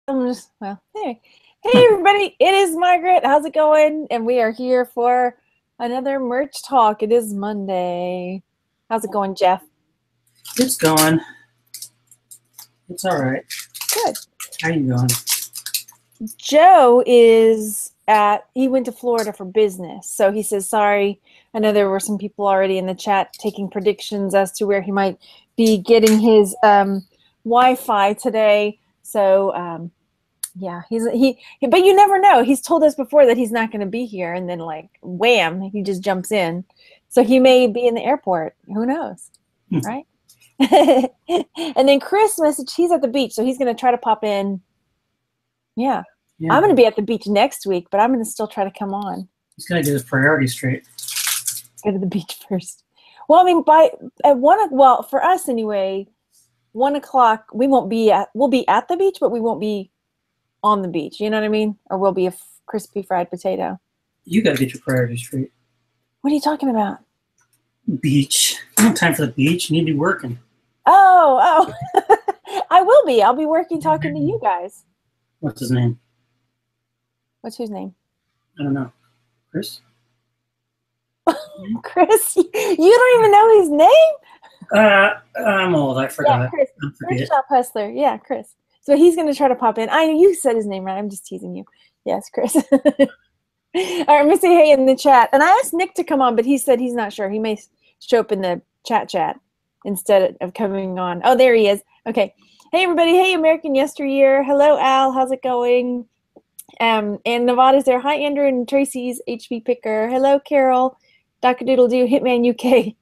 Well, anyway. Hey, everybody. It is Margaret. How's it going? And we are here for another merch talk. It is Monday. How's it going, Jeff? It's going. It's all right. Good. How you going? Joe he went to Florida for business. So he says, sorry. I know there were some people already in the chat taking predictions as to where he might be getting his Wi-Fi today. So, yeah, but you never know. He's told us before that he's not going to be here, and then like wham, he just jumps in. So he may be in the airport. Who knows, right? And then Chris messaged he's at the beach, so he's going to try to pop in. Yeah. I'm going to be at the beach next week, but I'm going to still try to come on. He's going to get his priorities straight. Go to the beach first. Well, I mean, well, for us anyway, 1 o'clock we'll be at the beach, but we won't be on the beach. You know what I mean? Or we'll be a crispy fried potato. You got to get your priorities straight. What are you talking about? Beach. No time for the beach. You need to be working. Oh. I will be. I'll be working talking to you guys. What's his name? What's whose name? I don't know. Chris? Chris? You don't even know his name? I'm old. I forgot. Yeah, Chris Shop Hustler. Yeah, Chris. So he's going to try to pop in. I know you said his name right. I'm just teasing you. Yes, Chris. All right, let me say hey in the chat. And I asked Nick to come on, but he said he's not sure. He may show up in the chat instead of coming on. Oh, there he is. Okay. Hey, everybody. Hey, American Yesteryear. Hello, Al. How's it going? And Nevada's there. Hi, Andrew and Tracy's HB Picker. Hello, Carol. Dr. Doodle Doo, Hitman UK.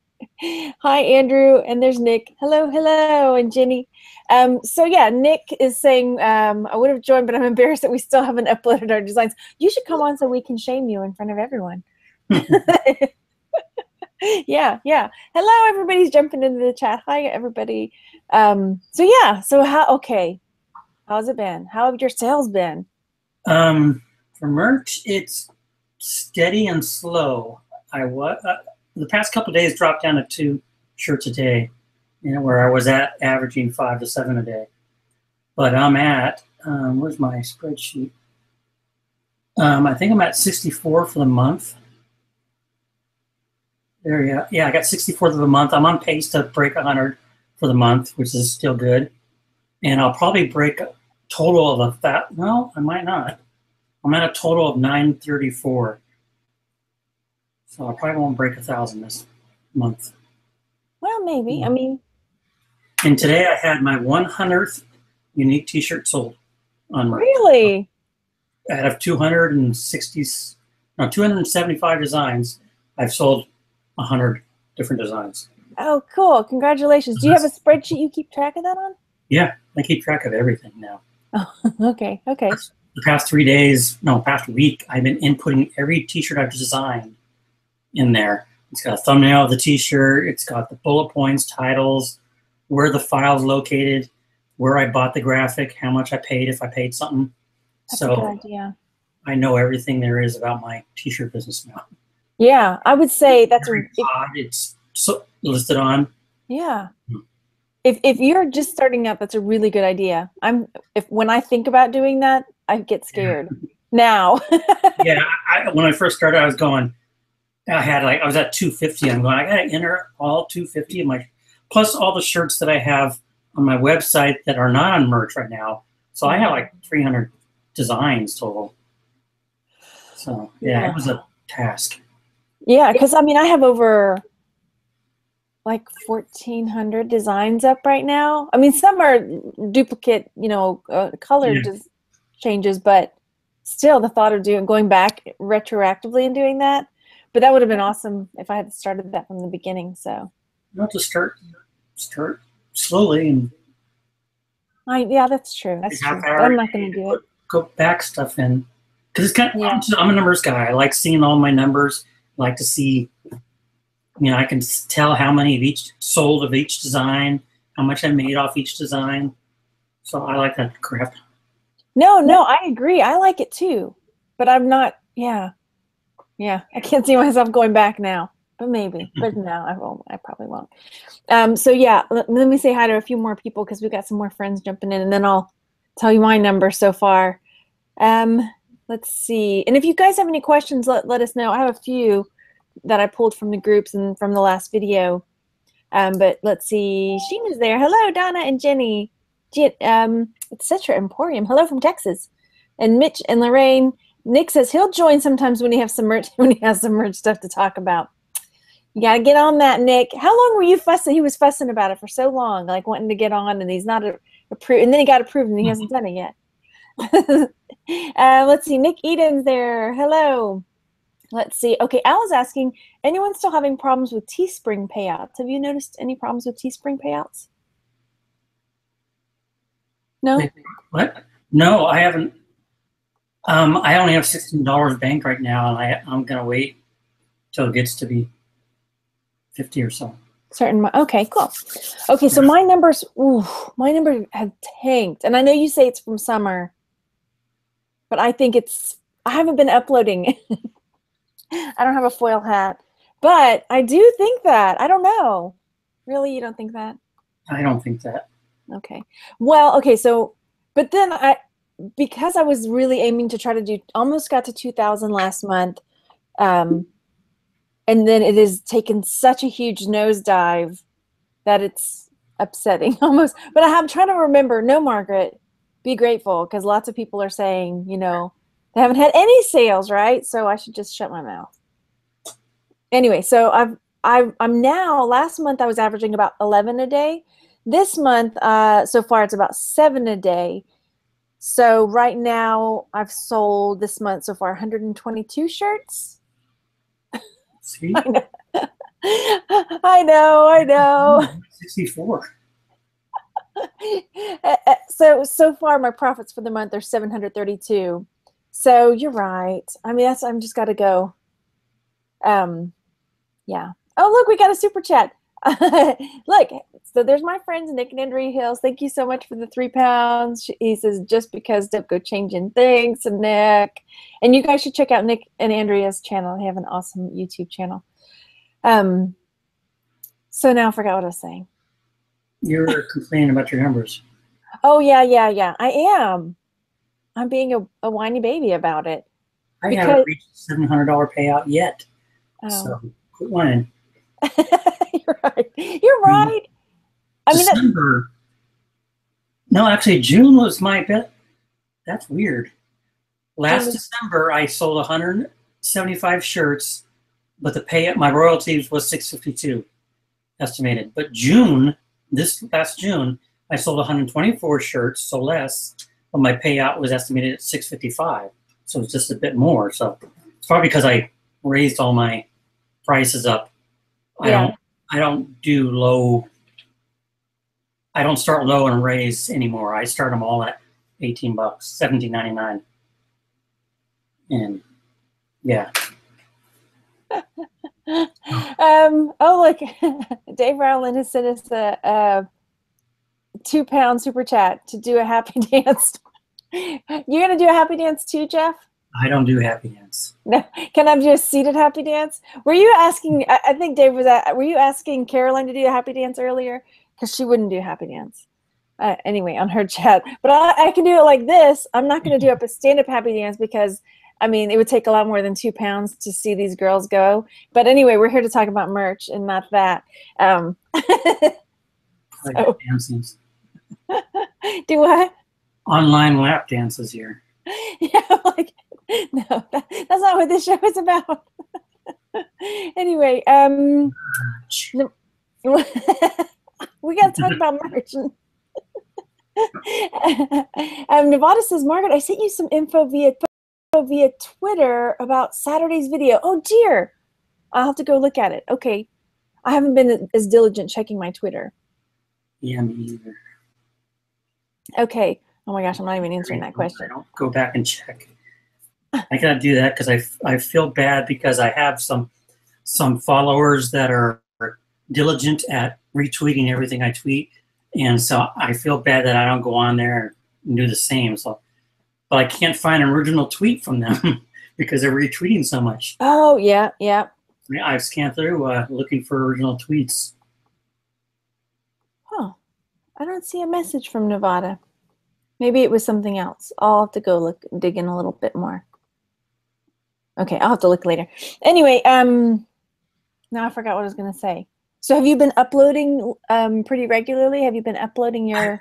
Hi, Andrew. And there's Nick. Hello. And Jenny. So yeah, Nick is saying, I would have joined, but I'm embarrassed that we still haven't uploaded our designs. You should come on so we can shame you in front of everyone. Yeah. Hello, everybody's jumping into the chat. Hi, everybody. So how's it been? How have your sales been? For merch, it's steady and slow. The past couple of days dropped down to 2 shirts a day. Where I was at averaging 5 to 7 a day. But I'm at, where's my spreadsheet? I think I'm at 64 for the month. There, yeah. Yeah, I got 64 for the month. I'm on pace to break 100 for the month, which is still good. And I'll probably break a total of no, I might not. I'm at a total of 934. So I probably won't break 1,000 this month. Well, maybe. I mean, and today I had my 100th unique T-shirt sold on merch. Really? Out of 275 designs, I've sold 100 different designs. Oh, cool! Congratulations. Do you have a spreadsheet you keep track of that on? Yeah, I keep track of everything now. Oh, okay. The past past week, I've been inputting every T-shirt I've designed in there. It's got a thumbnail of the T-shirt. It's got the bullet points, titles, where the file's located, where I bought the graphic, how much I paid if I paid something. That's a good idea. I know everything there is about my T-shirt business now. Yeah, I would say it's listed on. Yeah. If you're just starting out, that's a really good idea. When I think about doing that, I get scared now. Yeah, when I first started, I was going. I was at 250. I'm going, I got to enter all 250 of my, plus all the shirts that I have on my website that are not on merch right now. So I have like 300 designs total. So yeah, it was a task. Yeah, because I mean, I have over like 1,400 designs up right now. I mean, some are duplicate, color changes, but still the thought of going back retroactively and doing that. But that would have been awesome if I had started that from the beginning. So not to start slowly and. Yeah, that's true. That's true. I'm not going to do it. Go back stuff in because it's kind of. I'm a numbers guy. I like seeing all my numbers. I like to see. I can tell how many of each sold of each design, how much I made off each design. So I like that crap. No, I agree. I like it too, but I'm not. Yeah. I can't see myself going back now, but maybe. But no, I won't. I probably won't. So yeah, let me say hi to a few more people because we got some more friends jumping in, and then I'll tell you my number so far. Let's see. And if you guys have any questions, let us know. I have a few that I pulled from the groups and from the last video. But let's see. Sheena's there. Hello, Donna and Jenny. Etc. Emporium. Hello from Texas. And Mitch and Lorraine. Nick says he'll join sometimes when he has some merch stuff to talk about. You gotta get on that, Nick. How long were you fussing? He was fussing about it for so long, like wanting to get on, and he's not approved. And then he got approved, and he hasn't done it yet. Let's see. Nick Eden's there. Hello. Let's see. Okay, Al is asking, anyone still having problems with Teespring payouts? Have you noticed any problems with Teespring payouts? No? What? No, I haven't. I only have $16 bank right now, and I'm going to wait till it gets to be 50 or so. Okay, cool. Okay, so my numbers have tanked. And I know you say it's from summer, but I think I haven't been uploading. I don't have a foil hat, but I do think that. I don't know. Really, you don't think that? I don't think that. Okay. Well, okay, so, but then because I was really aiming to try to do, almost got to 2,000 last month, and then it has taken such a huge nosedive that it's upsetting almost. But I'm trying to remember, no, Margaret, be grateful, because lots of people are saying, you know, they haven't had any sales, right? So I should just shut my mouth. Anyway, so I'm now, last month I was averaging about 11 a day. This month, so far, it's about 7 a day. So right now, I've sold this month so far 122 shirts. See? I know. 64. So far, my profits for the month are 732. So you're right. I mean, I'm just got to go. Yeah. Oh, look, we got a super chat. Look, so there's my friends Nick and Andrea Hills. Thank you so much for the £3. He says, just because don't go changing things. And Nick, and you guys should check out Nick and Andrea's channel. They have an awesome YouTube channel. So now I forgot what I was saying. You're complaining about your numbers. Oh yeah. I am. I'm being a whiny baby about it. I haven't reached the $700 payout yet. Oh. So quit whining. You're right. You're right. I mean, December. No, actually, June was my bet. That's weird. Last December, I sold 175 shirts, but the payout, my royalties was $652 estimated. But this last June, I sold 124 shirts, so less, but my payout was estimated at $655. So it's just a bit more. So it's probably because I raised all my prices up. Yeah. I don't do low. I don't start low and raise anymore. I start them all at $18, $17.99. And yeah. Oh, look, Dave Rowland has sent us a £2 super chat to do a happy dance. You're gonna do a happy dance too, Jeff? I don't do happy dance. No. Can I do a seated happy dance? Were you asking? I think Dave was at. Were you asking Caroline to do a happy dance earlier? Because she wouldn't do a happy dance. Anyway, on her chat, but I can do it like this. I'm not going to do a stand-up happy dance because, I mean, it would take a lot more than £2 to see these girls go. But anyway, we're here to talk about merch and not that. Like dances. Do what? Online lap dances here. Yeah, like, no, that's not what this show is about. Anyway, we got to talk about merch. Nevada says, Margaret, I sent you some info via Twitter about Saturday's video. Oh dear, I'll have to go look at it. Okay, I haven't been as diligent checking my Twitter. Yeah, me either. Okay. Oh my gosh, I'm not even answering that question. I don't go back and check. I gotta do that because I feel bad because I have some followers that are diligent at retweeting everything I tweet, and so I feel bad that I don't go on there and do the same. So, but I can't find an original tweet from them because they're retweeting so much. Oh yeah. I've scanned through looking for original tweets. Huh. I don't see a message from Nevada. Maybe it was something else. I'll have to go dig in a little bit more. Okay, I'll have to look later. Anyway, now I forgot what I was going to say. So have you been uploading pretty regularly? Have you been uploading your...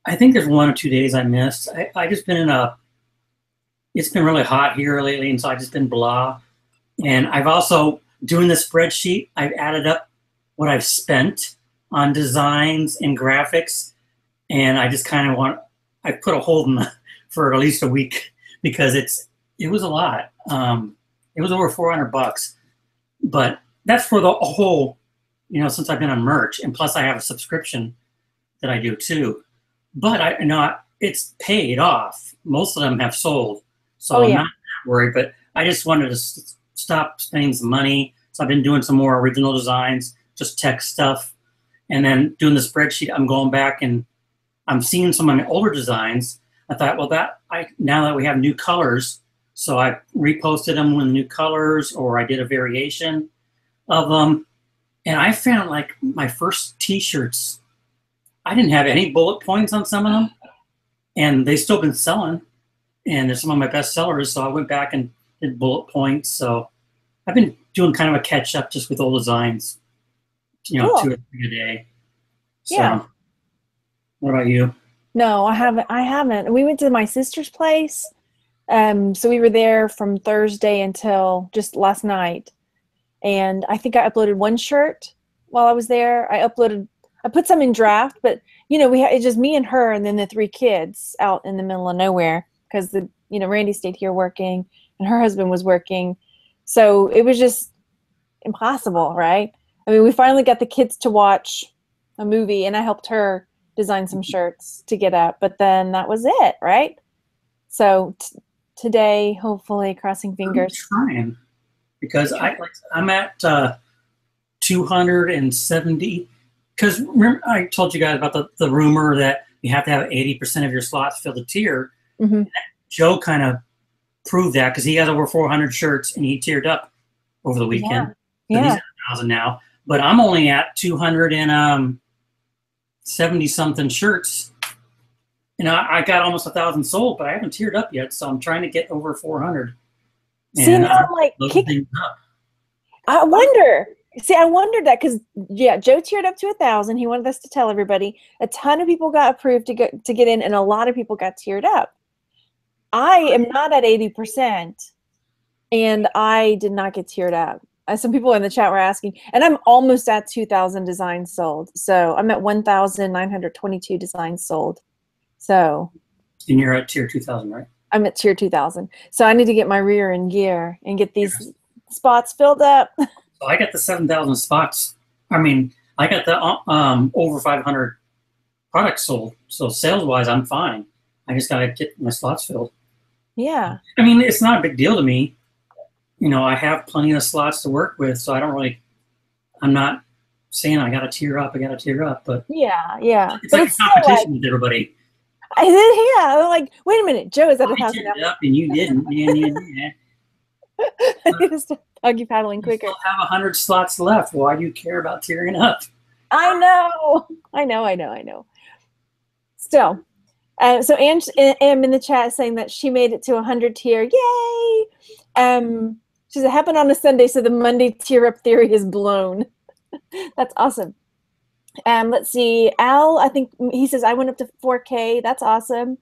I think there's 1 or 2 days I missed. I just been in it's been really hot here lately, and so I've just been blah. And I've also, doing the spreadsheet, I've added up what I've spent on designs and graphics, and I just kind of I put a hold in for at least a week because it was a lot. It was over $400, but that's for the whole, since I've been on merch, and plus I have a subscription that I do too. But I know it's paid off. Most of them have sold, so I'm not worried. But I just wanted to stop spending some money. So I've been doing some more original designs, just text stuff, and then doing the spreadsheet. I'm going back and I'm seeing some of my older designs. I thought, well, now that we have new colors, so I reposted them with new colors, or I did a variation of them, and I found like my first T-shirts, I didn't have any bullet points on some of them, and they've still been selling, and they're some of my best sellers. So I went back and did bullet points. So I've been doing kind of a catch up just with old designs, cool. 2 or 3 a day. So, yeah. What about you? No, I haven't. We went to my sister's place. So we were there from Thursday until just last night. And I think I uploaded 1 shirt while I was there. I put some in draft, but it's just me and her, and then the 3 kids out in the middle of nowhere because Randy stayed here working and her husband was working. So it was just impossible, right? I mean, we finally got the kids to watch a movie, and I helped her design some shirts to get up, but then that was it, right? So today, hopefully, crossing fingers. I'm trying, because I'm at 270. Because remember, I told you guys about the rumor that you have to have 80% of your slots filled to tier. Mm-hmm. Joe kind of proved that because he has over 400 shirts and he tiered up over the weekend. Yeah. So he's at 1,000 now. But I'm only at 270 something shirts. I got almost 1,000 sold, but I haven't tiered up yet. So I'm trying to get over 400. See, now I wonder. See, I wondered that because Joe tiered up to 1,000. He wanted us to tell everybody. A ton of people got approved to get in, and a lot of people got tiered up. I am not at 80%, and I did not get tiered up. Some people in the chat were asking, and I'm almost at 2,000 designs sold. So I'm at 1,922 designs sold. So. And you're at tier 2,000, right? I'm at tier 2,000. So I need to get my rear in gear and get these spots filled up. So I got the 7,000 spots. I mean, I got the over 500 products sold. So sales-wise, I'm fine. I just got to get my slots filled. Yeah. I mean, it's not a big deal to me. I have plenty of slots to work with, so I'm not saying I got to tier up, but yeah. It's like a competition with everybody. I did, yeah. I'm like, wait a minute, Joe is at 1,000 up and you didn't. Yeah. I need to start doggy paddling quicker. You still have 100 slots left. Why do you care about tearing up? I know. Still. So Ange in the chat saying that she made it to 100 tier. Yay! She said it happened on a Sunday, so the Monday tier up theory is blown. That's awesome. Let's see. Al, I think he says I went up to 4K. That's awesome.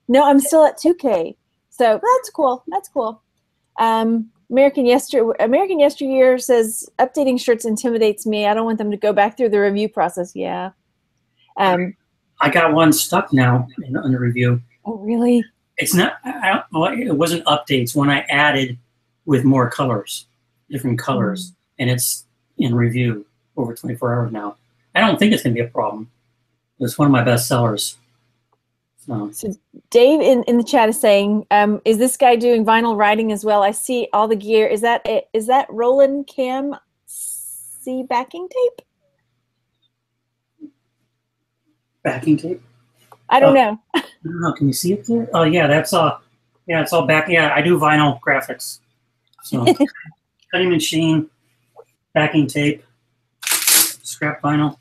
No, I'm still at 2K. So that's cool. American Yesteryear says updating shirts intimidates me. I don't want them to go back through the review process. Yeah. I got one stuck now in the review. Oh, really? It's not. It wasn't updates. When I added with more colors, different colors, and it's in review over 24 hours now. I don't think it's going to be a problem. It's one of my best sellers. So Dave in the chat is saying, is this guy doing vinyl writing as well? I see all the gear. Is that Roland Cam C backing tape? Backing tape? I don't know. I don't know. Can you see it there? Oh yeah, that's all. Yeah, it's all back. Yeah, I do vinyl graphics. So cutting machine, backing tape, scrap vinyl.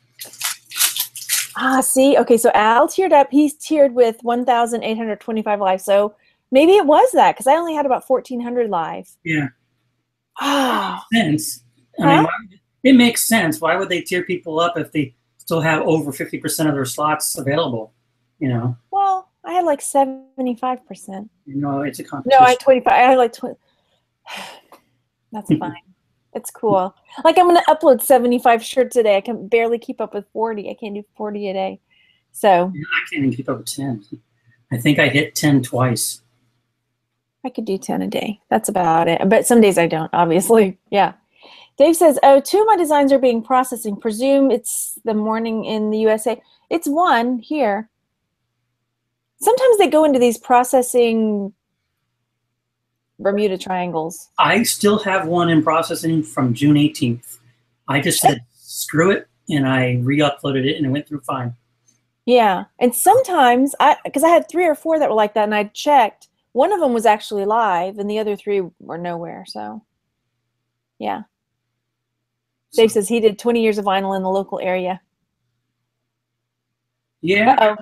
Ah, see, okay, so Al tiered up. He's tiered with 1,825 live. So maybe it was that because I only had about 1,400 live. Yeah. Ah, Sense. I huh? mean, it makes sense. Why would they tier people up if they still have over 50% of their slots available? You know, Well, I had like 75%. it's a No, I competition. had 25. I had like 20. That's fine. It's cool. Like I'm gonna upload 75 shirts a day. I can barely keep up with 40. I can't do 40 a day. So I can't even keep up with 10. I think I hit 10 twice. I could do 10 a day. That's about it. But some days I don't, obviously. Yeah. Dave says, oh, 2 of my designs are being processing. Presume it's the morning in the USA. It's 1 here. Sometimes they go into these processing Bermuda triangles. I still have one in processing from June 18th. I just said, screw it, and I re-uploaded it, and it went through fine. Yeah. And sometimes, because I had 3 or 4 that were like that, and I checked. One of them was actually live, and the other 3 were nowhere. So, yeah. So, Dave says he did 20 years of vinyl in the local area. yeah. Uh-oh.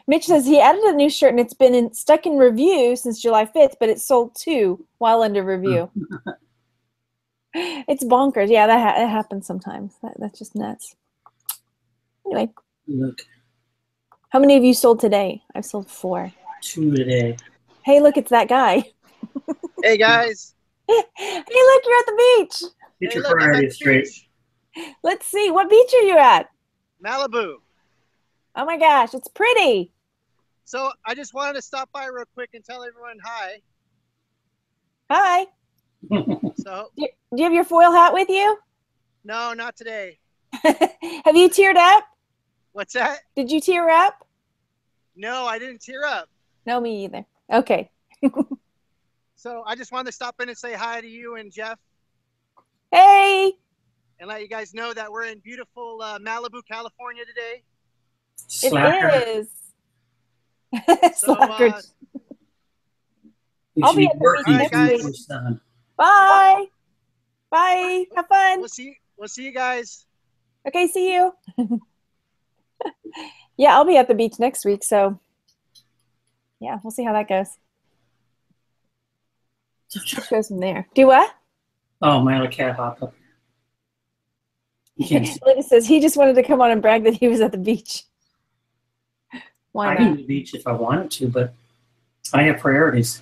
Mitch says he added a new shirt and it's been stuck in review since July 5th, but it sold 2 while under review. It's bonkers. Yeah, that happens sometimes. That's just nuts. Anyway, Look, how many of you sold today? I've sold 4. 2 today. Hey, look, it's that guy. Hey guys. Hey, look, you're at the beach. Get Hey, your look, I'm at priorities the straight. beach. Let's see. What beach are you at? Malibu. Oh my gosh, it's pretty. So I just wanted to stop by real quick and tell everyone hi. Hi. So Do you have your foil hat with you? no, not today. Have you teared up? What's that? Did you tear up? No, I didn't tear up. No, me either. Okay. So I just wanted to stop in and say hi to you and Jeff Hey. and let you guys know that we're in beautiful Malibu, California today. Slacker. It is. So, Slacker. You I'll should be be at the working beach next week. 24/7. Bye. Bye. Have fun. We'll see you guys. Okay, see you. Yeah, I'll be at the beach next week, so yeah, we'll see how that goes. Just goes from there. Do what? Oh, my little cat hopped up. You can't see. Linda says he just wanted to come on and brag that he was at the beach. Why I can not? do the beach if I wanted to, but I have priorities.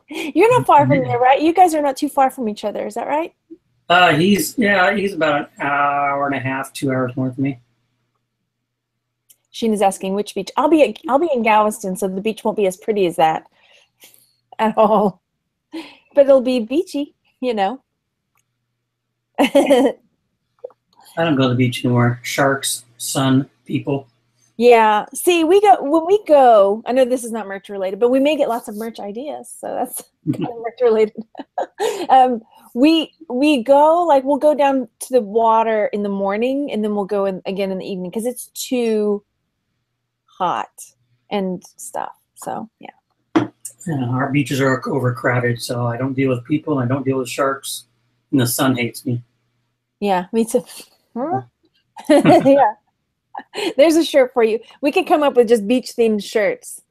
You're not far from there, right? You guys are not too far from each other, is that right? He's about an hour and a half, 2 hours north of me. Sheena's asking which beach. I'll be in Galveston, so the beach won't be as pretty as that at all. But it'll be beachy, you know. I don't go to the beach anymore. Sharks, sun, people. Yeah. See, when we go, I know this is not merch related, but we may get lots of merch ideas. So that's kind of merch related. We go, like, we'll go down to the water in the morning and then we'll go in again in the evening because it's too hot and stuff. So yeah. Our beaches are overcrowded, so I don't deal with people. I don't deal with sharks, and the sun hates me. Yeah, me too. Yeah. There's a shirt for you. We could come up with just beach themed shirts.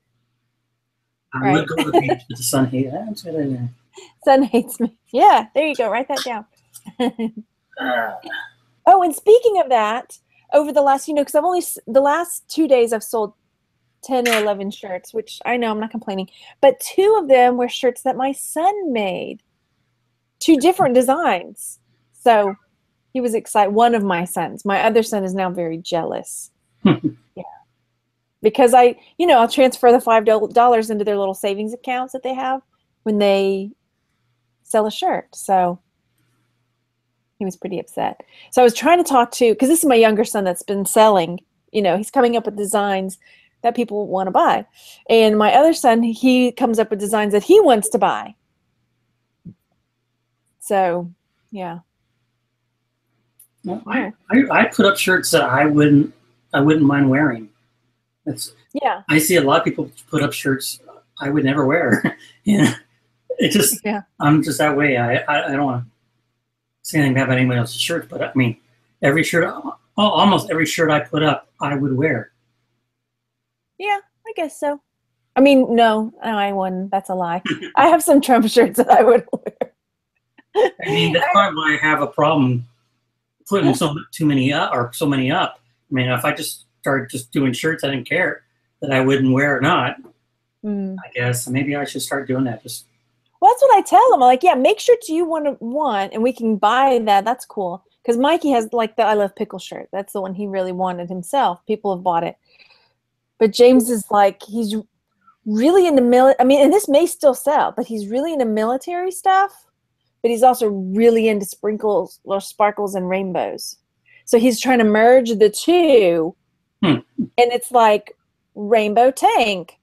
I would go to the beach, but the sun hates me. Sun hates me. Yeah, there you go. Write that down. Oh, and speaking of that, over the last, because the last 2 days I've sold 10 or 11 shirts, which I know I'm not complaining, but 2 of them were shirts that my son made. 2 different designs. So he was excited. One of my sons. My other son is now very jealous. Yeah. Because I'll transfer the $5 into their little savings accounts that they have when they sell a shirt. So he was pretty upset. So I was trying to talk to, because this is my younger son that's been selling, he's coming up with designs that people want to buy. And my other son, he comes up with designs that he wants to buy. So, yeah. Well, I put up shirts that I wouldn't mind wearing. Yeah. I see a lot of people put up shirts I would never wear. It just, yeah. I'm just that way. I don't want to say anything bad about anybody else's shirts, but I mean, every shirt almost every shirt I put up, I would wear. Yeah, I guess so. I mean, no, I wouldn't. That's a lie. I have some Trump shirts that I would wear. I mean, that's part of why I have a problem putting so many up. I mean, if I just started just doing shirts, I didn't care that I wouldn't wear or not. I guess maybe I should start doing that. Just well, that's what I tell them. I'm like, yeah, make shirts you want, and we can buy that. That's cool. Because Mikey has like the I Love Pickle shirt. That's the one he really wanted himself. People have bought it. But James is like, he's really into I mean, and this may still sell, but he's really into military stuff. But he's also really into sprinkles or sparkles and rainbows. So he's trying to merge the two. And it's like rainbow tank,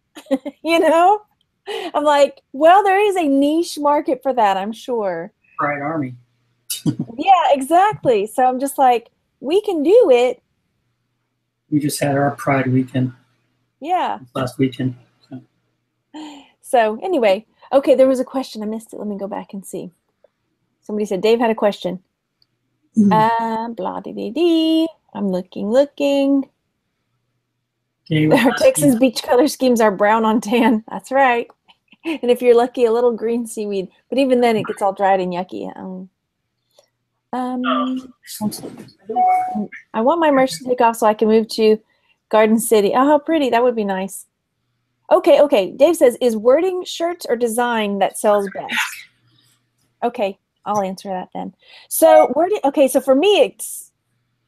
you know? I'm like, well, there is a niche market for that, I'm sure. Pride Army. Yeah, exactly. So I'm just like, we can do it. We just had our Pride weekend. Yeah. Last weekend. So anyway, okay, there was a question. I missed it. Let me go back and see. Somebody said Dave had a question. Blah dee dee dee. I'm looking. Our Texas beach color schemes are brown on tan. That's right. And if you're lucky, a little green seaweed. But even then, it gets all dried and yucky. I want my merch to take off so I can move to Garden City. Oh, how pretty. That would be nice. Okay. Dave says, is wording shirts or design that sells best? Okay, I'll answer that then. So so for me,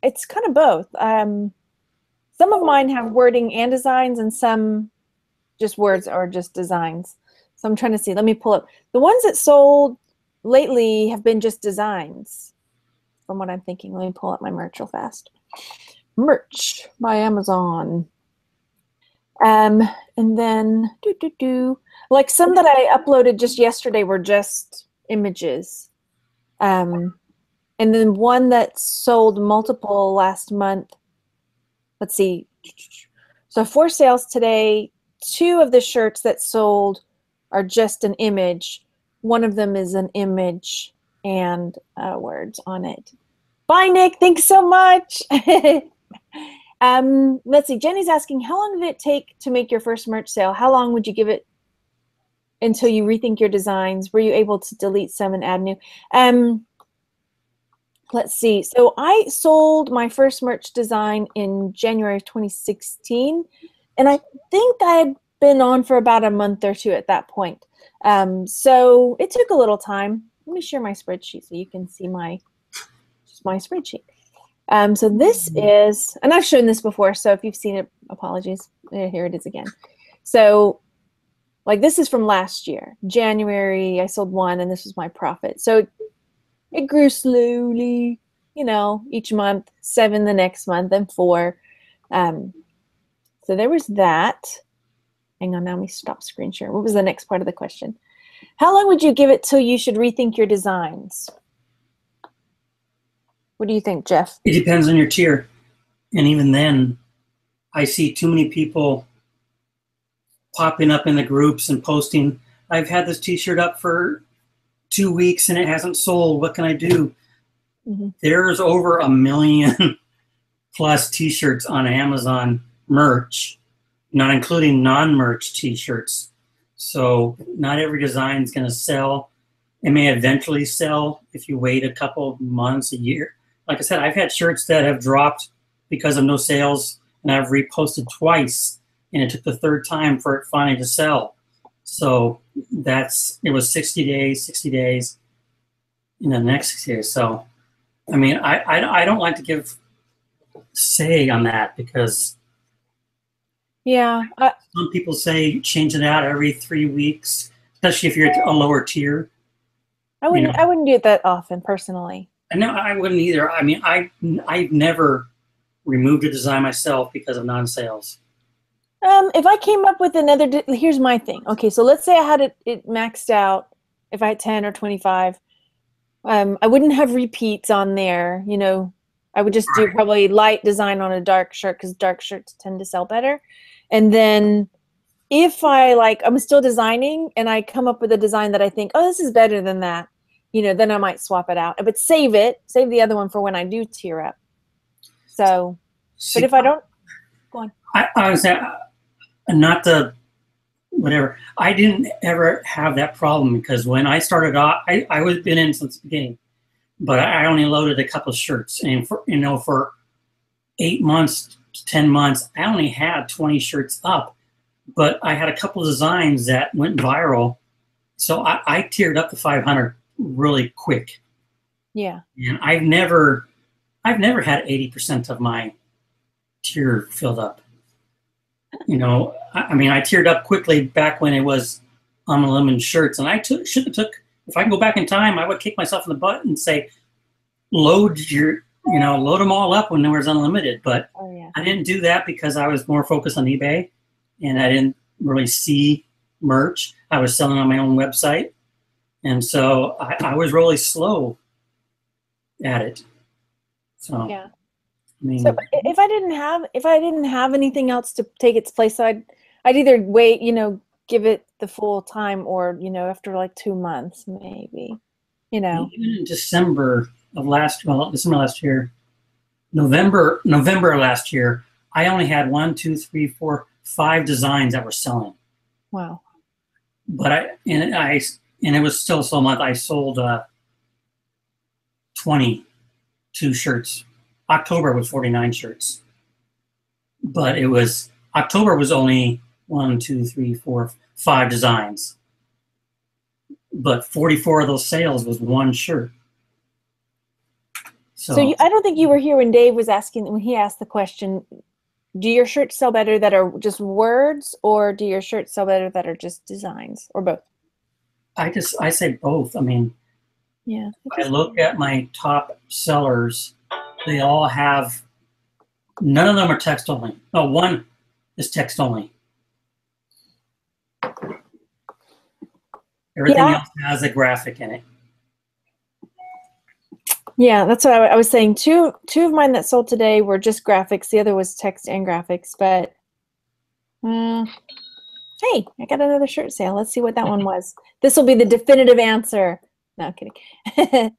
it's kind of both. Some of mine have wording and designs, and some just words or just designs. So I'm trying to see. Let me pull up. The ones that sold lately have been just designs, from what I'm thinking. Let me pull up my merch real fast. Merch by Amazon. And then like some that I uploaded just yesterday were just images. And then one that sold multiple last month. Let's see. So 4 sales today. 2 of the shirts that sold are just an image. One of them is an image and words on it. Bye, Nick. Thanks so much. Let's see. Jenny's asking, how long did it take to make your first merch sale? How long would you give it until you rethink your designs? Were you able to delete some and add new? Let's see. So I sold my first merch design in January of 2016, and I think I had been on for about a month or 2 at that point. So it took a little time. Let me share my spreadsheet so you can see my spreadsheet. So this is, and I've shown this before, so if you've seen it, apologies. Here it is again. So like this is from last year. January, I sold 1, and this was my profit. So it grew slowly, you know, each month, 7 the next month, and 4. So there was that. Hang on, now let me stop screen share. What was the next part of the question? How long would you give it till you should rethink your designs? What do you think, Jeff? It depends on your tier. And even then, I see too many people popping up in the groups and posting, I've had this t-shirt up for 2 weeks and it hasn't sold. What can I do? There's over 1 million plus t-shirts on Amazon merch, not including non-merch t-shirts. So not every design is going to sell. It may eventually sell if you wait a couple of months, a year. Like I said, I've had shirts that have dropped because of no sales, and I've reposted twice, and it took the 3rd time for it finally to sell. So it was 60 days, and the next 60 days. So, I mean, I don't like to give say on that because some people say change it out every 3 weeks, especially if you're at a lower tier. I wouldn't do it that often personally. No, I wouldn't either. I mean, I've never removed a design myself because of non-sales. If I came up with another, here's my thing. Okay, so let's say I had it maxed out. If I had 10 or 25, I wouldn't have repeats on there. You know, I would just do probably light design on a dark shirt because dark shirts tend to sell better. And then if I'm still designing and I come up with a design that I think, oh, this is better than that, you know, then I might swap it out. But save the other one for when I do tier up. So, See, but if I don't, go on. I was not the whatever. I didn't ever have that problem because when I started off, I was been in since the beginning, but I only loaded a couple of shirts, and for 8 months to 10 months, I only had 20 shirts up, but I had a couple of designs that went viral, so I tiered up to 500 really quick. Yeah. And I've never had 80% of my tier filled up. I mean, I tiered up quickly back when it was unlimited shirts, and I should have took. If I can go back in time, I would kick myself in the butt and say, load them all up when there was unlimited. But I didn't do that because I was more focused on eBay, and I didn't really see merch. I was selling on my own website, and so I was really slow at it. So yeah. I mean, so if I didn't have anything else to take its place, so I'd either wait, give it the full time, or after like 2 months maybe, even in December last year, November last year, I only had 1, 2, 3, 4, 5 designs that were selling. Wow. But it was still so much. I sold 22 shirts. October was 49 shirts, but October was only 1, 2, 3, 4, 5 designs, but 44 of those sales was 1 shirt. So I don't think you were here when Dave was when he asked the question, do your shirts sell better that are just words, or do your shirts sell better that are just designs, or both? I say both. I mean, yeah. I look at my top sellers. They all have, none of them are text only. No, one is text only. Everything else has a graphic in it. Yeah, that's what I was saying. Two of mine that sold today were just graphics. The other was text and graphics. But hey, I got another shirt sale. Let's see what that one was. This will be the definitive answer. No, I'm kidding.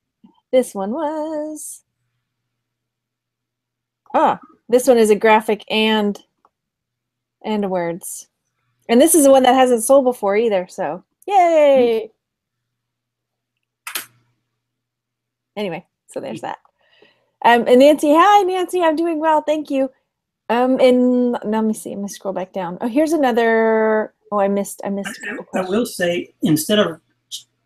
This one was... this one is a graphic and words. And this is the one that hasn't sold before either, so yay! Anyway, so there's that. And Nancy, hi Nancy, I'm doing well, thank you. And let me see, I'm gonna scroll back down. Oh, here's another. Oh, I missed. I will say, instead of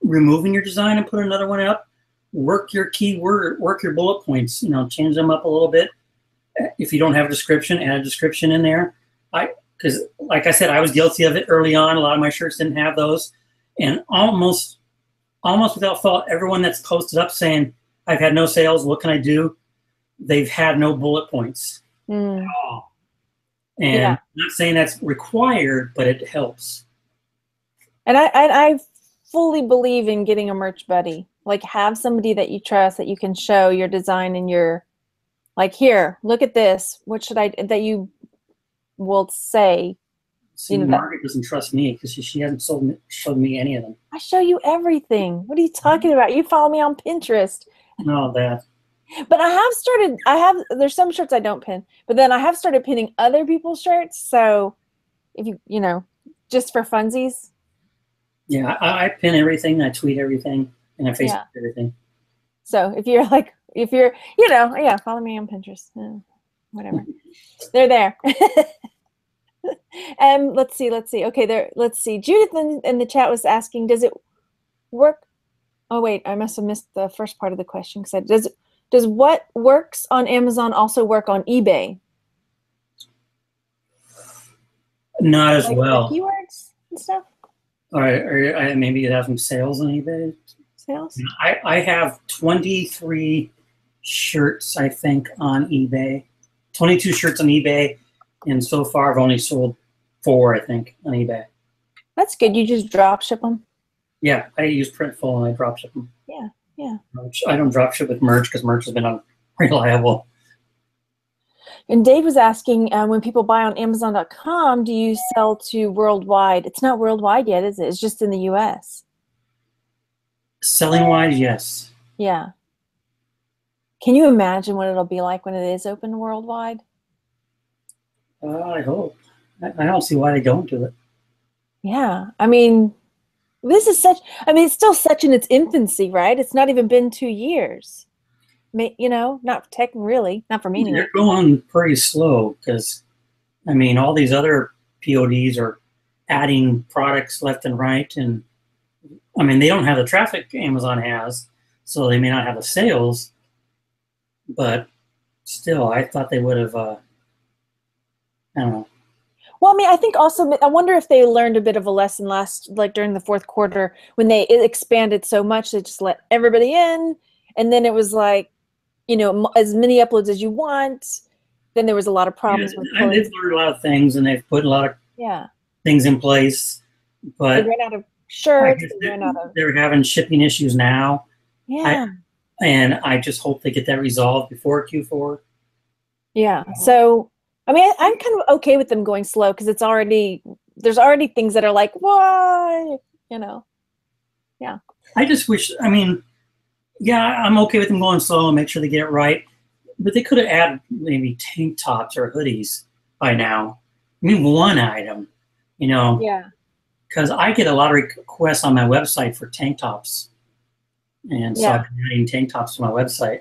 removing your design and put another one up, work your keyword, work your bullet points. Change them up a little bit. If you don't have a description, add a description in there. Because like I said, I was guilty of it early on. A lot of my shirts didn't have those, and almost without fault, everyone that's posted up saying, I've had no sales, what can I do? They've had no bullet points at all. And I'm not saying that's required, but it helps. And I fully believe in getting a merch buddy. Like, have somebody that you trust, that you can show your design and your, like, here, look at this. What should that you will say. See, Margaret doesn't trust me because she hasn't showed me any of them. I show you everything. What are you talking about? You follow me on Pinterest. No, that. But there's some shirts I don't pin, but then I have started pinning other people's shirts. So if just for funsies. Yeah, I pin everything, I tweet everything, and I Facebook everything. So if you're follow me on Pinterest. Whatever. They're there. Let's see. Okay, let's see. Judith in the chat was asking, does it work? Oh wait, I must have missed the first part of the question. Because does what works on Amazon also work on eBay? Not as well. Keywords and stuff. Or maybe you have some sales on eBay. Sales. I have 23 shirts, I think, on eBay. 22 shirts on eBay. And so far, I've only sold 4, I think, on eBay. That's good. You just drop ship them? Yeah, I use Printful and I drop ship them. Yeah. I don't drop ship with merch because merch has been unreliable. And Dave was asking, when people buy on Amazon.com, do you sell to worldwide? It's not worldwide yet, is it? It's just in the U.S. Selling wise, yes. Yeah. Can you imagine what it'll be like when it is open worldwide? I hope. I don't see why they don't do it. Yeah. I mean, this is such, I mean, it's still such in its infancy, right? It's not even been 2 years. You know, not tech really, not for me anyway. They're going pretty slow because, I mean, all these other PODs are adding products left and right. And, I mean, they don't have the traffic Amazon has, so they may not have the sales. But still, I thought they would have, I don't know. Well, I mean, I think also, I wonder if they learned a bit of a lesson like during the fourth quarter when it expanded so much, they just let everybody in. And then it was like, you know, as many uploads as you want. Then there was a lot of problems with they've learned a lot of things, and they've put a lot of things in place. But they ran out of shirts. They're having shipping issues now. Yeah. And I just hope they get that resolved before Q4. Yeah. So, I mean, I'm kind of okay with them going slow because there's already things that are like, why, you know? Yeah. I just wish, I mean, yeah, I'm okay with them going slow and make sure they get it right. But they could have added maybe tank tops or hoodies by now. I mean, one item, you know? Yeah. Because I get a lot of requests on my website for tank tops. And so I've been adding tank tops to my website.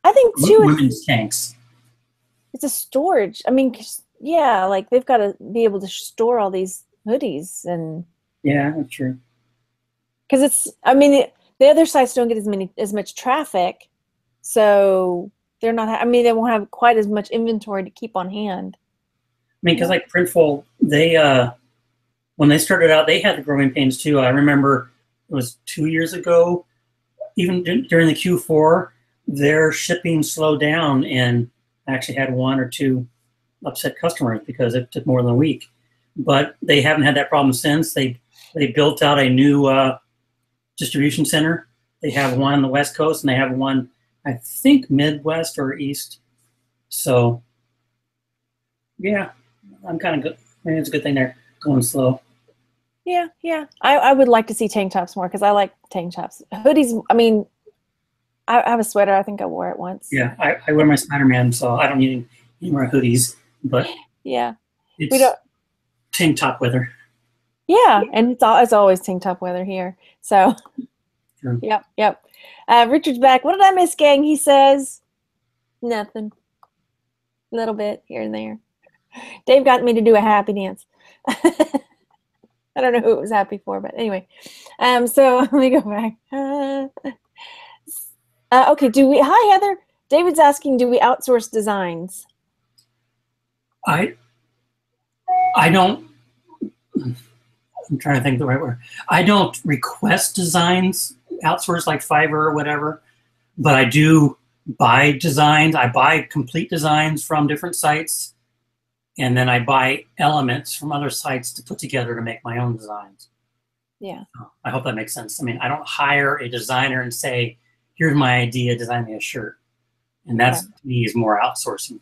I think, too, women's tanks. It's a storage. I mean, yeah, like they've got to be able to store all these hoodies and. Yeah, that's true. Because it's, I mean, the other sites don't get as much traffic, so they're not. I mean, they won't have quite as much inventory to keep on hand. I mean, because like Printful, they when they started out, they had the growing pains too. I remember it was 2 years ago, even during the Q4, their shipping slowed down and actually had 1 or 2 upset customers because it took more than a week. But they haven't had that problem since. They built out a new distribution center. They have one on the West Coast, and they have one, I think, Midwest or East. So, yeah, I'm kind of good. I mean, it's a good thing they're going slow. Yeah, yeah. I would like to see tank tops more because I like tank tops. Hoodies, I mean, I have a sweater. I think I wore it once. Yeah, I wear my Spider-Man, so I don't need any more hoodies. But yeah, it's tank top weather. Yeah, and it's always tank top weather here. So, sure. Yep. Richard's back. What did I miss, gang? He says, nothing. A little bit here and there. Dave got me to do a happy dance. I don't know who it was happy for, but anyway. So let me go back. Okay, hi Heather. David's asking, do we outsource designs? I don't, I'm trying to think the right word. I don't request designs outsourced like Fiverr or whatever, but I do buy designs. I buy complete designs from different sites, and then I buy elements from other sites to put together to make my own designs. Yeah. I hope that makes sense. I mean, I don't hire a designer and say, here's my idea, design me a shirt. And that's, to me, is more outsourcing.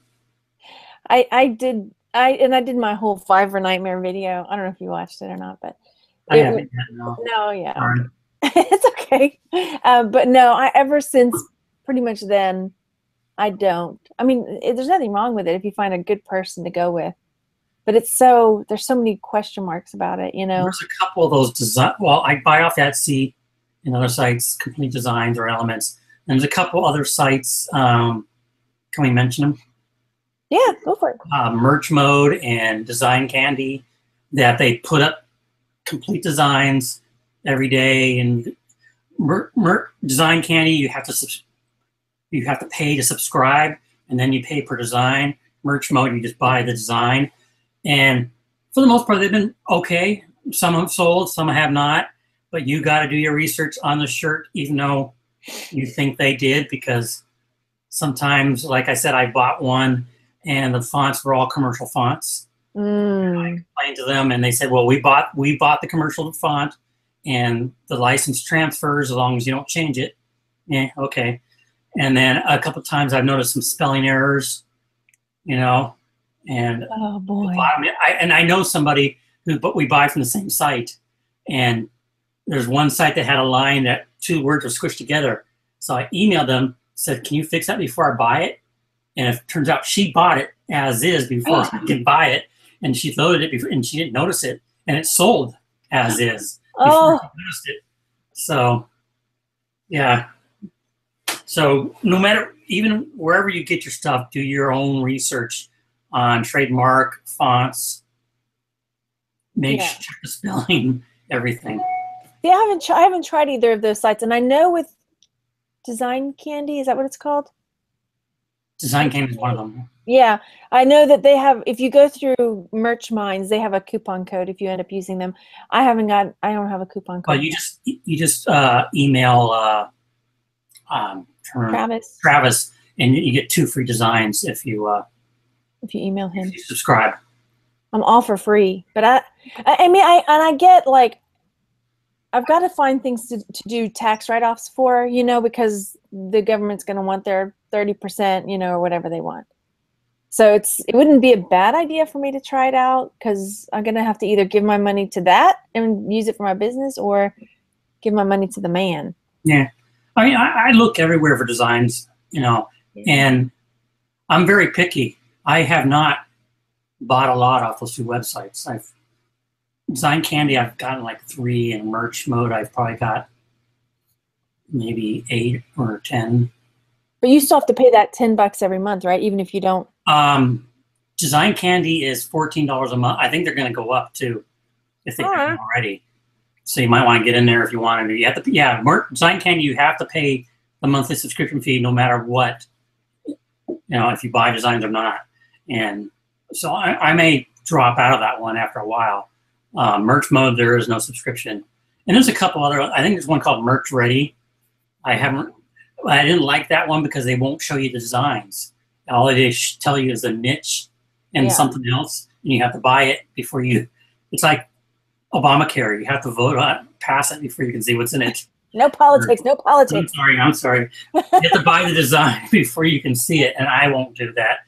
I did my whole Fiverr nightmare video. I don't know if you watched it or not, but I haven't yet, no. No, yeah. It's okay. But no, ever since pretty much then, I don't. I mean, there's nothing wrong with it if you find a good person to go with. But there's so many question marks about it, you know. There's a couple of those design. Well, I buy off Etsy and other sites, complete designs or elements. And there's a couple other sites. Can we mention them? Yeah, go for it. Merch Mode and Design Candy, that they put up complete designs every day. And Design Candy, you have to pay to subscribe, and then you pay per design. Merch Mode, you just buy the design. And for the most part, they've been okay. Some have sold, some have not. But you got to do your research on the shirt, even though you think they did, because sometimes, like I said, I bought one, and the fonts were all commercial fonts. And I complained to them, and they said, "Well, we bought the commercial font, and the license transfers as long as you don't change it." Yeah, okay. And then a couple of times I've noticed some spelling errors, you know. And oh boy! I know somebody but we buy from the same site, and there's one site that had a line that 2 words were squished together. So I emailed them said, "Can you fix that before I buy it?" And it turns out she bought it as is before I could buy it, and she loaded it before, and she didn't notice it, and it sold as is before she noticed it. So, yeah. So no matter, even wherever you get your stuff, do your own research on trademark, fonts, check the spelling, everything. Yeah, I haven't tried either of those sites, and I know with Design Candy, is that what it's called? Design Candy is one of them. Yeah, I know that they have, if you go through Merch Minds, they have a coupon code if you end up using them. I don't have a coupon code. Well, you just email Travis, and you get 2 free designs if you email him. If you subscribe. I'm all for free, but I get like, I've got to find things to do tax write-offs for, because the government's going to want their 30%, or whatever they want. So it wouldn't be a bad idea for me to try it out, because I'm going to have to either give my money to that and use it for my business, or give my money to the man. Yeah. I mean, I look everywhere for designs, and I'm very picky. I have not bought a lot off those 2 websites. Design Candy, I've gotten like 3, and Merch Mode, I've probably got maybe 8 or 10. But you still have to pay that $10 every month, right? Even if you don't. Design Candy is $14 a month. I think they're going to go up too, if they haven't already. So you might want to get in there if you want to. You have to, Design Candy, you have to pay the monthly subscription fee no matter what, if you buy designs or not. And so I may drop out of that one after a while. Merch Mode, there is no subscription. And there's a couple other, I think there's one called Merch Ready. I didn't like that one because they won't show you the designs. All they tell you is a niche and something else, and you have to buy it before you, it's like Obamacare. You have to vote on it, pass it before you can see what's in it. No politics, no politics. I'm sorry. You have to buy the design before you can see it, and I won't do that,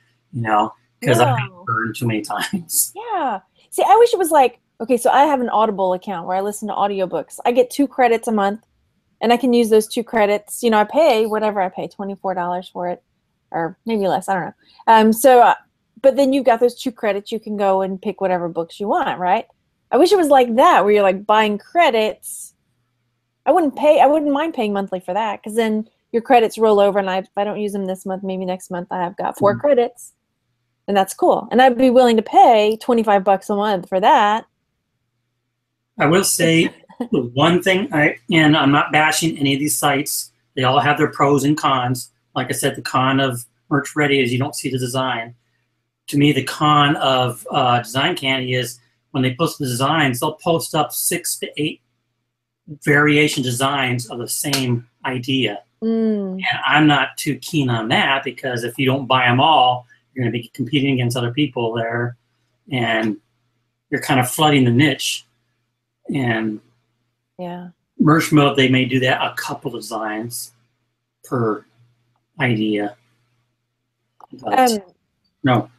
because I've been burned too many times. Yeah. See, I wish it was like, okay, so I have an Audible account where I listen to audiobooks. I get 2 credits a month, and I can use those 2 credits. I pay whatever I pay, $24 for it, or maybe less. I don't know. But then you've got those 2 credits. You can go and pick whatever books you want, right? I wish it was like that, where you're like buying credits. I wouldn't mind paying monthly for that, because then your credits roll over, and if I don't use them this month, maybe next month I have got 4 credits, and that's cool. And I'd be willing to pay $25 a month for that. I will say the one thing, and I'm not bashing any of these sites. They all have their pros and cons. Like I said, the con of Merch Ready is you don't see the design. To me, the con of Design Candy is when they post the designs, they'll post up 6 to 8 variation designs of the same idea. And I'm not too keen on that, because if you don't buy them all, you're going to be competing against other people there, and you're kind of flooding the niche. And Merch Mode, they may do that a couple designs per idea. But no.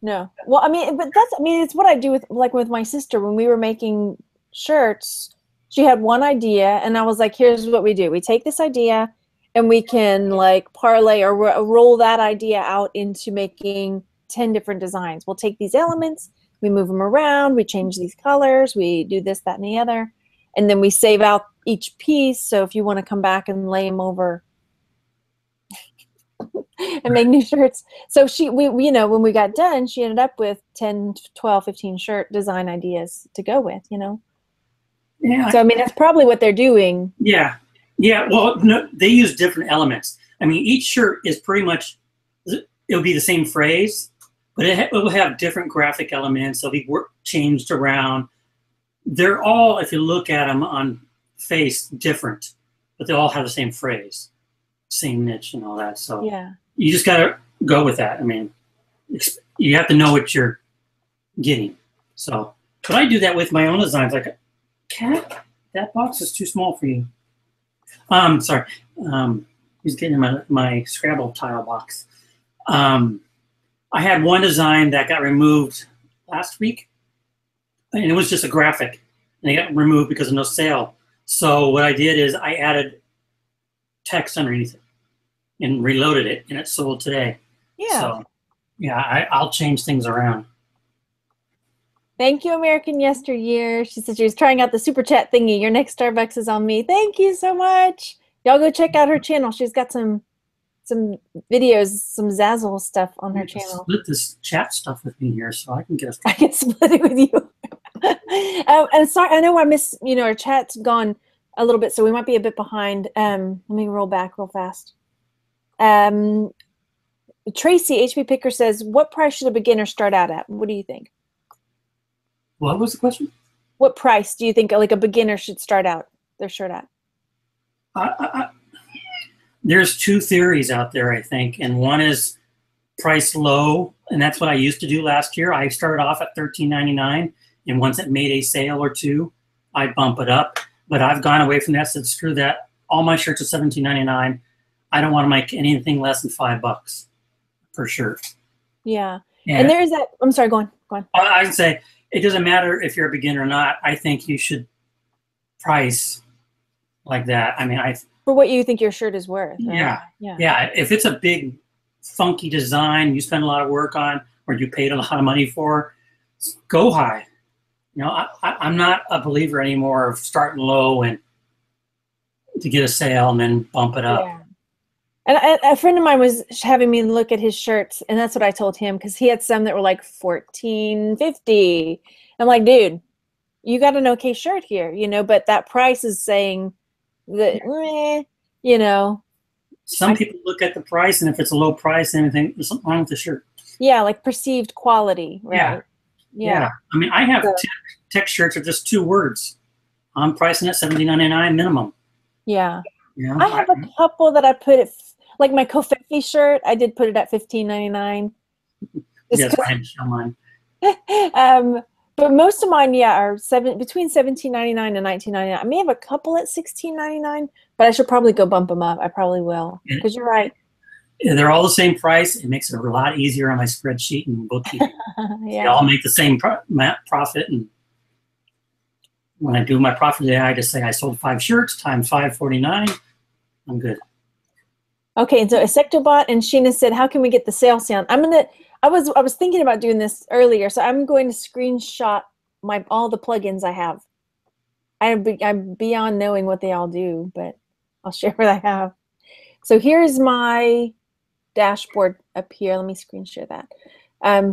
Well, it's what I do with my sister when we were making shirts. She had one idea, and I was like, here's what we do. We take this idea, and we can like parlay or roll that idea out into making 10 different designs. We'll take these elements, we move them around, we change these colors, we do this, that, and the other, and then we save out each piece. So if you want to come back and lay them over and make new shirts. So we when we got done, she ended up with 10, 12, 15 shirt design ideas to go with, Yeah. So, that's probably what they're doing. Yeah. Well, no, they use different elements. Each shirt is pretty much, it'll be the same phrase, but it will have different graphic elements. They'll be changed around. They're all, if you look at them on face, different, but they all have the same phrase, same niche and all that. So you just got to go with that. You have to know what you're getting. So, but I do that with my own designs. Like, Cat, that box is too small for you. Sorry. He's getting my Scrabble tile box. I had one design that got removed last week, and it was just a graphic, and it got removed because of no sale. So what I did is I added text underneath it. and reloaded it, and it sold today. Yeah. So, yeah, I'll change things around. Thank you, American Yesteryear. She said she was trying out the super chat thingy. Your next Starbucks is on me. Thank you so much. Y'all go check out her channel. She's got some videos, some Zazzle stuff on her channel. Split this chat stuff with me here so I can get I can split it with you. And sorry, I know I missed, our chat's gone a little bit, so we might be a bit behind. Let me roll back real fast. Tracy, HP Picker says, what price should a beginner start out at? What do you think? What was the question? What price do you think like a beginner should start out their shirt at? There's two theories out there, I think, and one is price low, and that's what I used to do last year. I started off at $13.99, and once it made a sale or two, I bump it up. But I've gone away from that, said screw that. All my shirts are $17.99. I don't want to make anything less than $5 per shirt. Yeah. And there is that. I'm sorry, go on. I'd say it doesn't matter if you're a beginner or not. I think you should price like that. I mean, for what you think your shirt is worth. Right? Yeah. If it's a big, funky design you spend a lot of work on, or you paid a lot of money for, go high. I'm not a believer anymore of starting low and to get a sale and then bump it up. Yeah. And a friend of mine was having me look at his shirts, and that's what I told him, because he had some that were like $14.50. I'm like, dude, you got an okay shirt here, but that price is saying that, Some people look at the price, and if it's a low price, then they think there's something wrong with the shirt. Yeah, like perceived quality, right? Yeah. I mean, I have tech shirts are just 2 words. I'm pricing at $17.99 minimum. Yeah. I have a couple that I put at, like my Kofefi shirt, I did put it at $15.99. Yes, I had to show mine. But most of mine, are between $17.99 and $19.99. I may have a couple at $16.99, but I should probably go bump them up. I probably will, because you're right. They're all the same price. It makes it a lot easier on my spreadsheet and bookkeeping. Yeah. They all make the same profit, and when I do my profit today, I just say I sold 5 shirts times $5.49. I'm good. Okay, and so Insectobot and Sheena said, "How can we get the sale sound?" I was thinking about doing this earlier, so I'm going to screenshot all the plugins I have. I'm beyond knowing what they all do, but I'll share what I have. So here's my dashboard up here. Let me screen share that.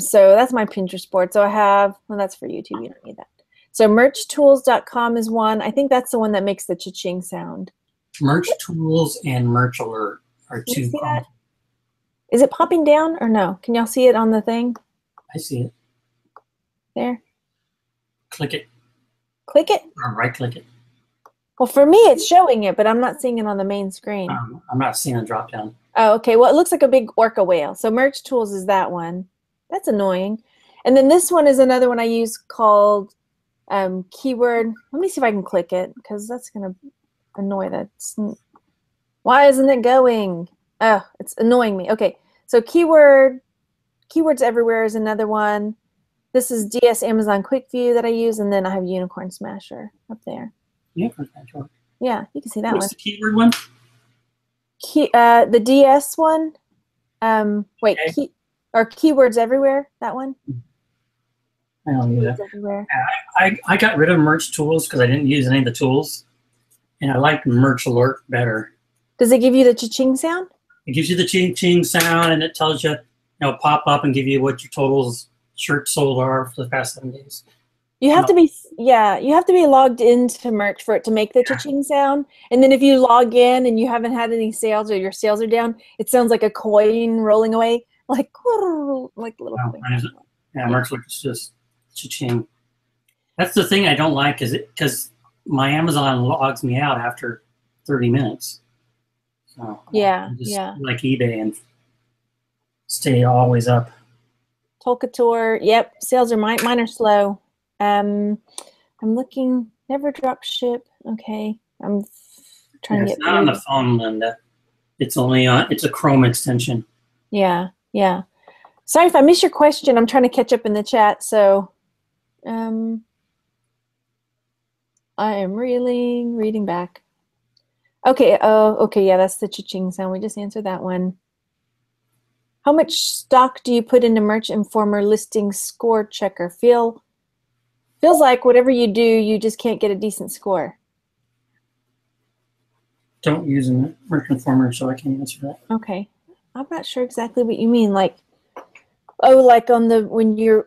So that's my Pinterest board. So I have, well, that's for YouTube. You don't need that. So merchtools.com is one. I think that's the one that makes the cha-ching sound. Merch Tools and Merch Alert are 2. See that? Is it popping down or no? Can y'all see it on the thing? I see it. There. Click it. Click it? Or right click it. Well, for me, it's showing it, but I'm not seeing it on the main screen. I'm not seeing a drop down. Oh, okay. Well, it looks like a big orca whale. So Merch Tools is that one. That's annoying. And then this one is another one I use called keyword. Let me see if I can click it, because that's going to annoy that. Why isn't it going? Oh, it's annoying me. Okay. So keywords everywhere is another one. This is DS Amazon Quick View that I use, and then I have Unicorn Smasher up there. Unicorn Smasher. Yeah, you can see that What's one. the keyword one? The DS one. Wait, Okay. Keywords Everywhere. That one. I don't use Keywords that. Everywhere. I got rid of Merch Tools because I didn't use any of the tools, and I like Merch Alert better. Does it give you the cha-ching sound? It gives you the ching-ching sound, and it tells you, pop up and give you what your totals shirt sold are for the past 7 days. You have to be, you have to be logged into Merch for it to make the cha-ching sound. And then if you log in and you haven't had any sales or your sales are down, it sounds like a coin rolling away, like little coin. Yeah, Merch Alert is just cha-ching. That's the thing I don't like, is it because my Amazon logs me out after 30 minutes. So like eBay and stay always up. Tolkator, yep. Sales are mine are slow. I'm looking. Never drop ship. Okay, I'm trying to get. It's not on the phone, Linda. It's only on. It's a Chrome extension. Yeah. Sorry if I missed your question. I'm trying to catch up in the chat. So, I am reading back. Okay. Oh, okay. Yeah, that's the cha-ching sound. We just answered that one. How much stock do you put into Merch Informer listing score checker? Feels like whatever you do, you just can't get a decent score. Don't use a Merch Informer, so I can't answer that. Okay. I'm not sure exactly what you mean. Like, oh, like on the when you're,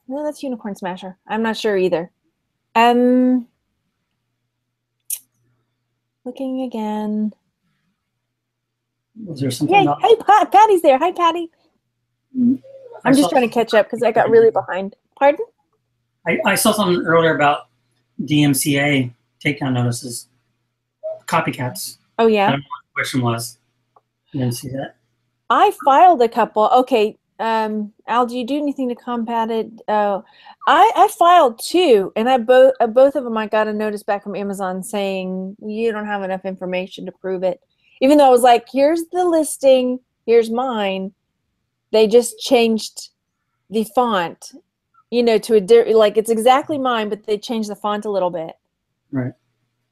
no, that's Unicorn Smasher. I'm not sure either. Looking again. Was there something Yay! else? Hey, Patty's there. Hi, Patty. I'm just trying to catch up because I got really behind. Pardon? I saw something earlier about DMCA takedown notices, copycats. Oh, I yeah. don't know what the question was. You didn't see that? I filed a couple. Okay. Al, do you do anything to combat it? I filed 2, and both of them I got a notice back from Amazon saying you don't have enough information to prove it. Even though I was like, here's the listing, here's mine. They just changed the font, to like it's exactly mine, but they changed the font a little bit. Right.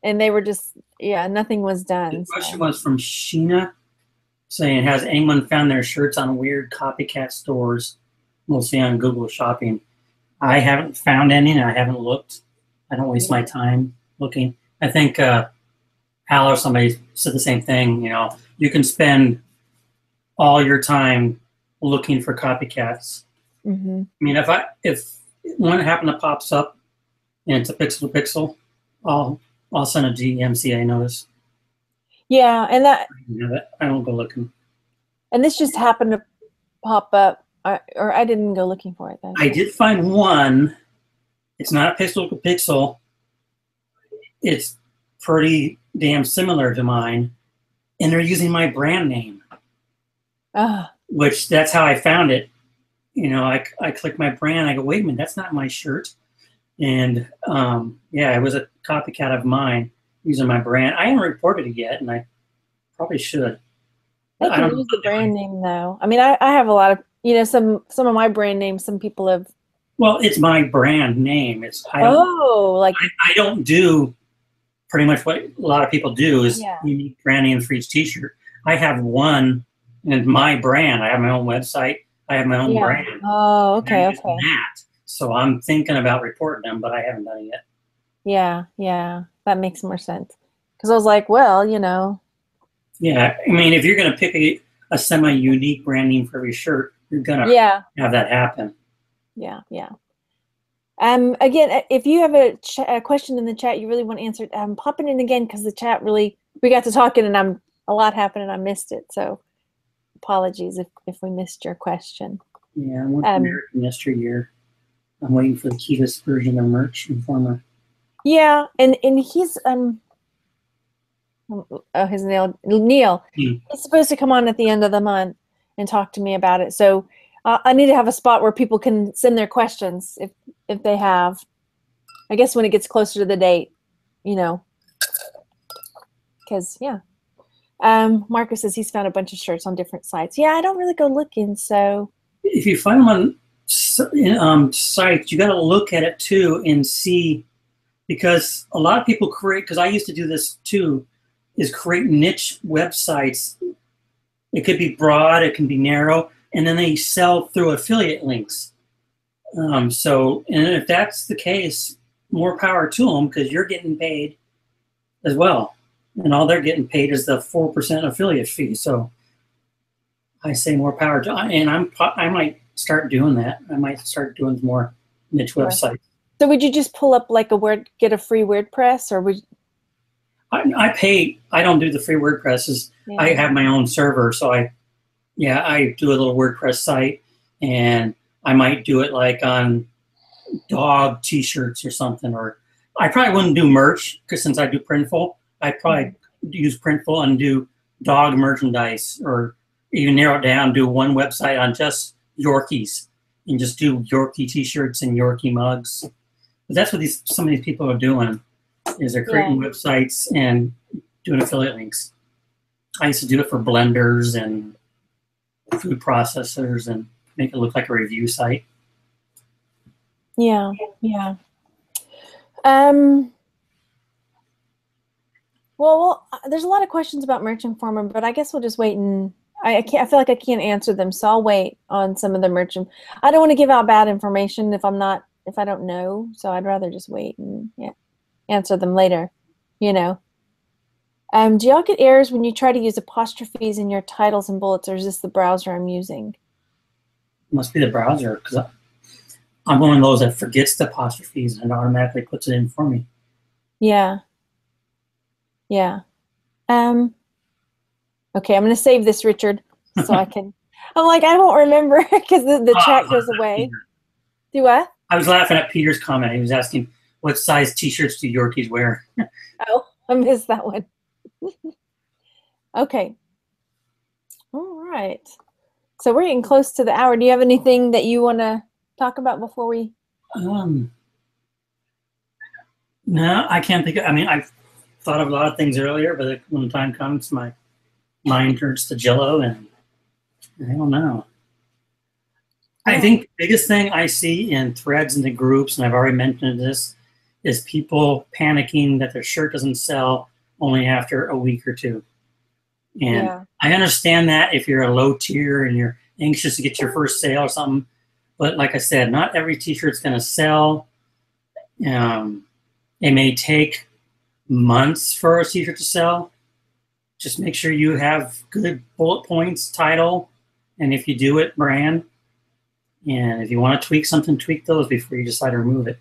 And they were just, yeah, nothing was done. The question was from Sheena saying, has anyone found their shirts on weird copycat stores, mostly on Google Shopping? I haven't found any, and I haven't looked. I don't waste my time looking. I think Al or somebody said the same thing. You can spend all your time looking for copycats. Mm-hmm. I mean, if one happen to pops up and it's a pixel to pixel, I'll send a DMCA notice. Yeah, and that I don't go looking. And this just happened to pop up, or I didn't go looking for it though. I did find one. It's not a pixel to pixel. It's pretty damn similar to mine, and they're using my brand name. Which that's how I found it. I click my brand. I go, wait a minute, that's not my shirt. And yeah, it was a copycat of mine using my brand. I haven't reported it yet, and I probably should. They can use the brand name though. I mean, I have a lot of, some of my brand names. Some people have. Well, it's my brand name. I don't do pretty much what a lot of people do is unique brand names for each T-shirt. I have one, and my brand. I have my own website. I have my own brand. Oh, okay, okay. That. So I'm thinking about reporting them, but I haven't done it yet. Yeah, that makes more sense. Because I was like, well, Yeah, I mean, if you're going to pick a semi-unique brand name for every shirt, you're going to have that happen. Yeah. Again, if you have a question in the chat you really want answered, pop it in again because the chat we got to talking and a lot happened and I missed it. So apologies if we missed your question. Yeah, I went to American yesteryear. I'm waiting for the keyless version of Merch Informer. Yeah, and he's his Neil. He's supposed to come on at the end of the month and talk to me about it. So I need to have a spot where people can send their questions if they have. I guess when it gets closer to the date, because Marcus says he's found a bunch of shirts on different sites. Yeah, I don't really go looking. So if you find them on sites, you got to look at it too and see, because a lot of people create. Because I used to do this too. Is create niche websites. It could be broad, it can be narrow, and then they sell through affiliate links. And if that's the case, more power to them because you're getting paid as well. And all they're getting paid is the 4% affiliate fee. So I say more power to, and I might start doing that. I might start doing more niche websites. So would you just pull up like get a free WordPress, or would I pay. I don't do the free WordPresses. Yeah. I have my own server, so I do a little WordPress site, and I might do it like on dog T-shirts or something. Or I probably wouldn't do merch because since I do Printful, I'd probably use Printful and do dog merchandise, or even narrow it down, do one website on just Yorkies and just do Yorkie T-shirts and Yorkie mugs. But that's what some of these people are doing. Is they're creating websites and doing affiliate links. I used to do it for blenders and food processors and make it look like a review site. Yeah. Well, there's a lot of questions about Merch Informer, but I guess we'll just wait and I can't. I feel like I can't answer them, so I'll wait on some of the Merch. I don't want to give out bad information if I don't know. So I'd rather just wait and answer them later. You know. Do y'all get errors when you try to use apostrophes in your titles and bullets, or is this the browser I'm using? It must be the browser, because I'm one of those that forgets the apostrophes and automatically puts it in for me. Yeah. Yeah. Okay, I'm going to save this, Richard, so I can. I'm like, I don't remember because the chat goes away. Do what? I was laughing at Peter's comment. He was asking, what size T-shirts do Yorkies wear? Oh, I missed that one. Okay. All right. So we're getting close to the hour. Do you have anything that you want to talk about before we? No, I can't think of. I mean, I've thought of a lot of things earlier, but when the time comes, my mind turns to jello, and I don't know. I think the biggest thing I see in threads and the groups, and I've already mentioned this, is people panicking that their shirt doesn't sell only after a week or two. And I understand that if you're a low tier and you're anxious to get your first sale or something. But like I said, not every t-shirt's going to sell. It may take months for a t-shirt to sell. Just make sure you have good bullet points, title, and if you do it, brand. And if you want to tweak something, tweak those before you decide to remove it.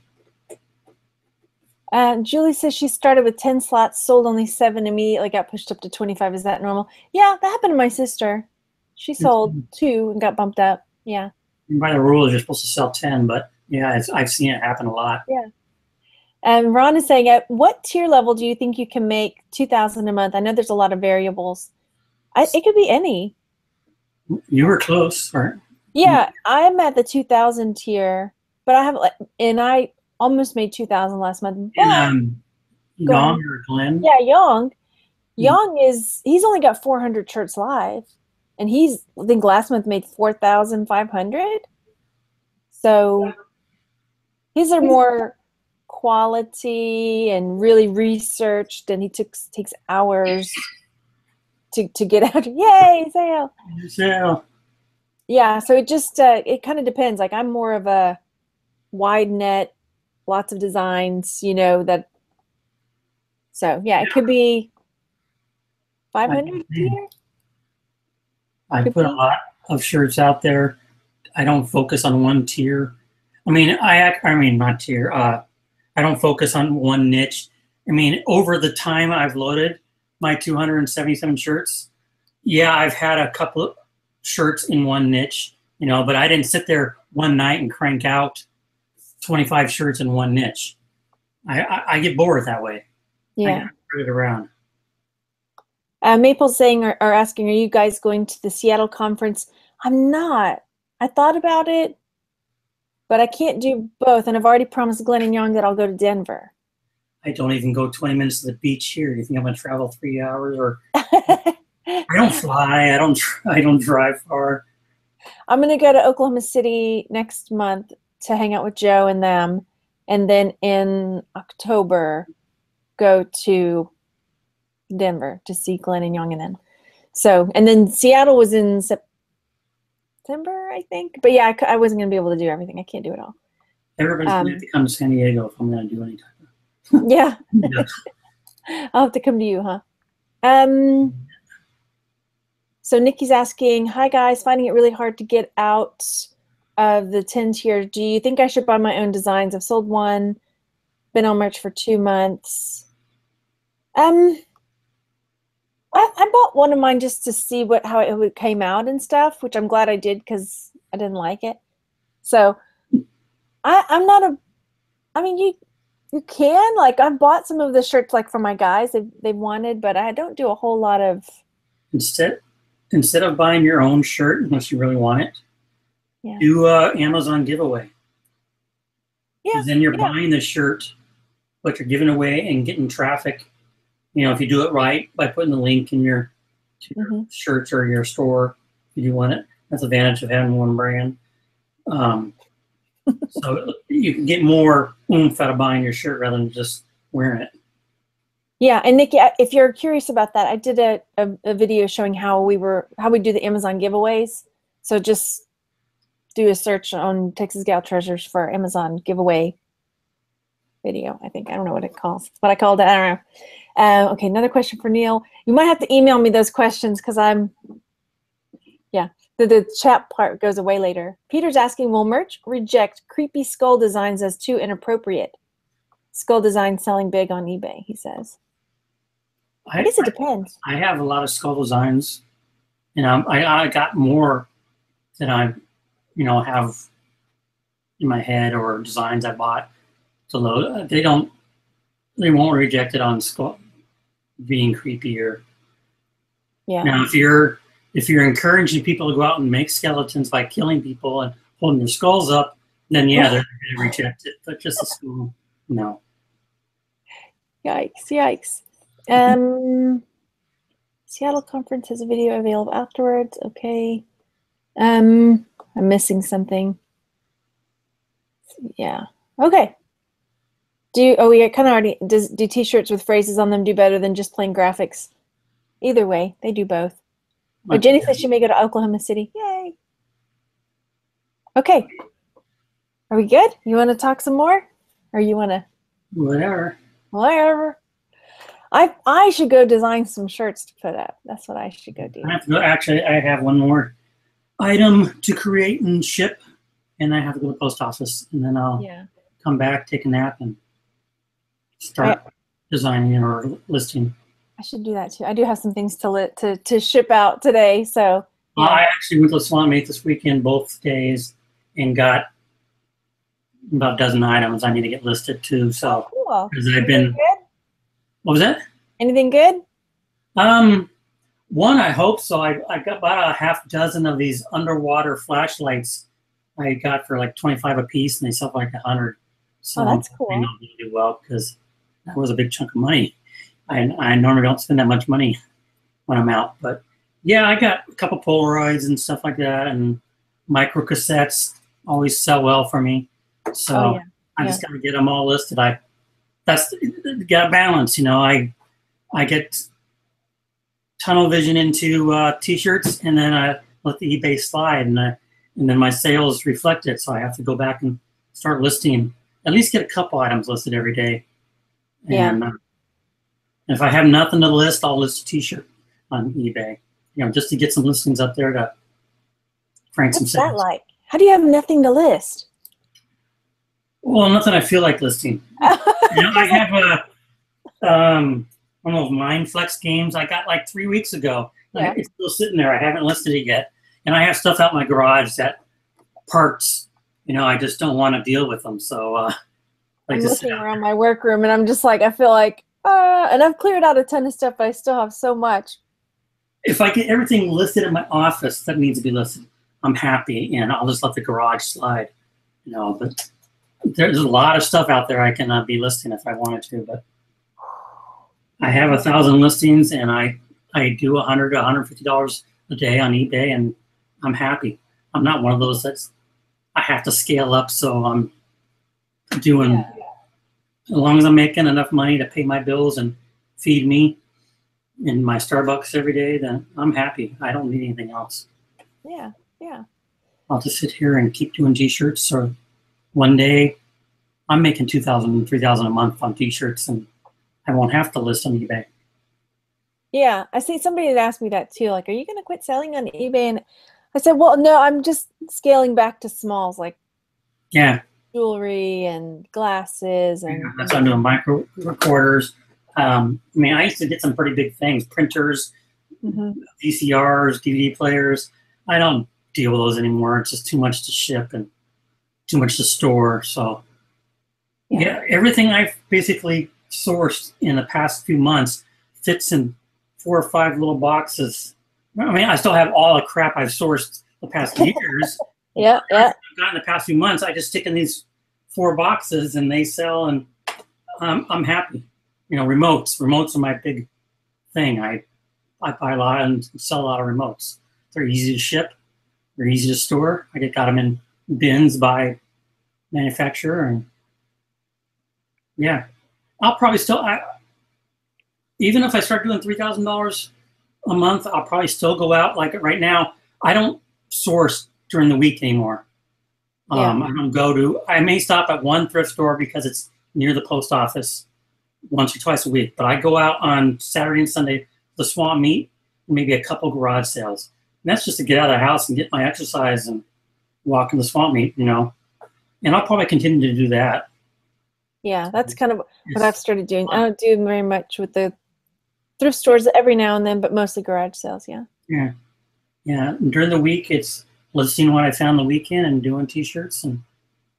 Julie says she started with 10 slots, sold only 7, immediately got pushed up to 25. Is that normal? Yeah, that happened to my sister. She sold 2 and got bumped up. Yeah. And by the rules, you're supposed to sell 10, but yeah, I've seen it happen a lot. Yeah. And Ron is saying, at what tier level do you think you can make $2,000 a month? I know there's a lot of variables. It could be any. You were close, right? Yeah, I'm at the 2,000 tier, but I almost made 2,000 last month. And Young or Glenn? Yeah, Young. Young he's only got 400 shirts live, and I think last month made 4,500. So his are more quality and really researched, and he takes hours to get out. Yay, sale! Sale. Yeah, so it just it kind of depends. Like I'm more of a wide net, lots of designs, that. So yeah, it could be 500 here. I put a lot of shirts out there. I don't focus on one tier. I mean, not tier. I don't focus on one niche. I mean, over the time I've loaded my 277 shirts, yeah, I've had a couple of shirts in one niche, but I didn't sit there one night and crank out 25 shirts in one niche. I get bored that way. Yeah. I gotta spread it around. Maple's saying or asking, are you guys going to the Seattle conference? I'm not. I thought about it, but I can't do both. And I've already promised Glenn and Young that I'll go to Denver. I don't even go 20 minutes to the beach here. Do you think I'm going to travel 3 hours? Or I don't fly. I don't drive far. I'm going to go to Oklahoma City next month to hang out with Joe and them. And then in October, go to Denver to see Glenn and Young and them. So, and then Seattle was in September, I think. But yeah, I wasn't going to be able to do everything. I can't do it all. Everybody's going to come to San Diego if I'm going to do any time. Yeah. I'll have to come to you, huh? So Nikki's asking, hi guys, finding it really hard to get out of the 10 tier. Do you think I should buy my own designs? I've sold one, been on merch for 2 months. I bought one of mine just to see how it came out and stuff, which I'm glad I did because I didn't like it. So I'm not you can, like, I've bought some of the shirts like for my guys they've wanted, but I don't do a whole lot of. Instead of buying your own shirt, unless you really want it, do Amazon giveaway. Yeah. Then you're buying the shirt, but you're giving away and getting traffic. If you do it right by putting the link in your shirts or your store, if you want it. That's the advantage of having one brand. So you can get more oomph out of buying your shirt rather than just wearing it. Yeah, and Nikki, if you're curious about that, I did a video showing how we do the Amazon giveaways. So just do a search on Texas Gal Treasures for Amazon giveaway video. I don't know what it calls. It's what I called it. I don't know. Okay, another question for Neil. You might have to email me those questions because the chat part goes away later. Peter's asking, will merch reject creepy skull designs as too inappropriate? Skull design selling big on eBay, he says. I guess it depends. I have a lot of skull designs, and I got more that I, have in my head or designs I bought to load. They won't reject it on skull being creepier. Yeah. Now, if you're encouraging people to go out and make skeletons by killing people and holding their skulls up, then yeah, they're going to reject it. But just a skull, no. Yikes. Seattle conference has a video available afterwards. Okay. I'm missing something. Yeah. Okay. We kind of already do t-shirts with phrases on them do better than just plain graphics? Either way, they do both. But Jenny says she may go to Oklahoma City. Yay. Okay. Are we good? You want to talk some more? Or you want to? Whatever. I should go design some shirts to put up. That's what I should go do. I have to go. Actually, I have one more item to create and ship, and I have to go to the post office, and then I'll come back, take a nap, and start designing or listing. I should do that too. I do have some things to ship out today. So I actually went to the Swamp Meet this weekend, both days, and got about a dozen items I need to get listed too. So cool. Because I've been. What was that? Anything good? One, I hope so. I got about a half dozen of these underwater flashlights I got for like 25 a piece, and they sell for like 100. So that's cool. I'm going to do well because that was a big chunk of money. I normally don't spend that much money when I'm out, but yeah, I got a couple Polaroids and stuff like that, and micro cassettes always sell well for me. So I just got to get them all listed. That's got a balance, I get tunnel vision into t-shirts, and then I let the eBay slide, and then my sales reflect it. So I have to go back and start listing, at least get a couple items listed every day. And if I have nothing to list, I'll list a t-shirt on eBay, just to get some listings up there to crank some sales. What's that like? How do you have nothing to list? Well, nothing I feel like listing. I have one of those Mindflex games I got like 3 weeks ago. Yeah. It's still sitting there. I haven't listed it yet. And I have stuff out in my garage that parts, I just don't want to deal with them. So I'm looking around my workroom, and I'm just like, I feel like, and I've cleared out a ton of stuff, but I still have so much. If I get everything listed in my office that needs to be listed, I'm happy, and I'll just let the garage slide. But there's a lot of stuff out there I cannot be listing if I wanted to, but I have 1,000 listings, and I do $100 to $150 a day on eBay, and I'm happy. I'm not one of those I have to scale up, so I'm doing, as long as I'm making enough money to pay my bills and feed me in my Starbucks every day, then I'm happy. I don't need anything else. Yeah. I'll just sit here and keep doing t-shirts, or one day I'm making $2,000, $3,000 a month on t-shirts, and I won't have to list on eBay. Yeah, I see somebody had asked me that too. Like, are you going to quit selling on eBay? And I said, well, no, I'm just scaling back to smalls, like jewelry and glasses. And that's what I'm doing, micro recorders. I used to get some pretty big things, printers, VCRs, DVD players. I don't deal with those anymore. It's just too much to ship and too much to store. So everything I've basically sourced in the past few months fits in 4 or 5 little boxes. I still have all the crap I've sourced the past years. I've gotten the past few months. I just stick in these 4 boxes, and they sell, and I'm happy. Remotes are my big thing. I buy a lot and sell a lot of remotes. They're easy to ship. They're easy to store. I got them in bins by manufacturer, and I'll probably still. even if I start doing $3,000 a month, I'll probably still go out. Like right now, I don't source during the week anymore. Yeah. I don't go to. I may stop at one thrift store because it's near the post office once or twice a week. But I go out on Saturday and Sunday, the swamp meet, and maybe a couple garage sales. And that's just to get out of the house and get my exercise and walk in the swamp meet, you know. And I'll probably continue to do that. Yeah, that's kind of what I've started doing. I don't do very much with the thrift stores every now and then, but mostly garage sales. Yeah. Yeah. Yeah. And during the week, it's listing what I found the weekend and doing T-shirts and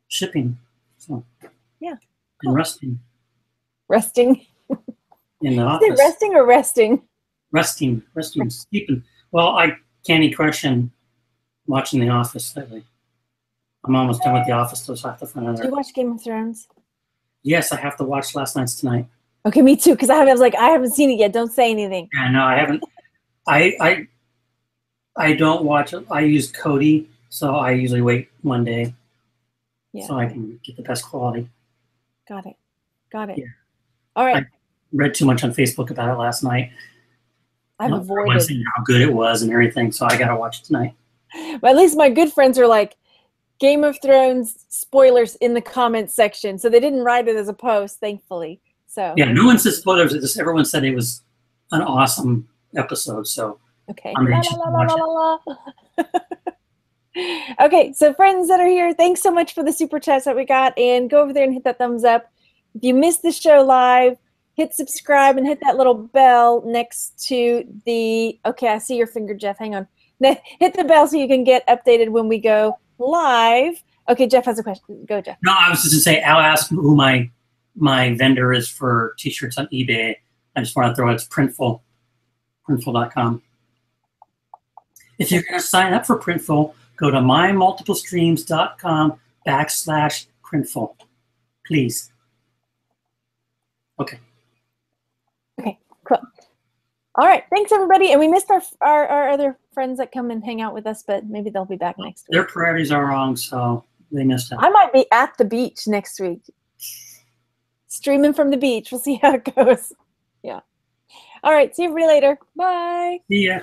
shipping. So yeah. Cool. And resting. Resting. In the office. Is it resting or resting? Resting, sleeping. Well, I Candy Crush and watching The Office lately. I'm almost done with The Office, so I have to find another. Do you watch Game of Thrones? Yes, I have to watch last night's tonight. Okay, me too. Because I haven't seen it yet. Don't say anything. Yeah, no, I haven't. I don't watch it. I use Kodi, so I usually wait one day, so I can get the best quality. Got it. Yeah. All right. I read too much on Facebook about it last night. I've avoided saying how good it was and everything, so I gotta watch it tonight. But at least my good friends are like, Game of Thrones spoilers in the comments section, so they didn't write it as a post, thankfully. So yeah, no one said spoilers. Just everyone said it was an awesome episode. So okay. I'm anxious to watch it. Okay, so friends that are here, thanks so much for the super chats that we got, and go over there and hit that thumbs up. If you missed the show live, hit subscribe and hit that little bell next to the. Okay, I see your finger, Jeff. Hang on. Hit the bell so you can get updated when we go live. Okay, Jeff has a question. Go, Jeff. No, I was just going to say, Al asked who my vendor is for T-shirts on eBay. I just want to throw it. It's Printful, Printful.com. If you're going to sign up for Printful, go to mymultiplestreams.com/Printful, please. Okay. Okay, cool. All right, thanks everybody. And we missed our other friends that come and hang out with us, but maybe they'll be back next week. Their priorities are wrong, so they missed out. I might be at the beach next week. Streaming from the beach. We'll see how it goes. Yeah. All right, see everybody later. Bye. See ya.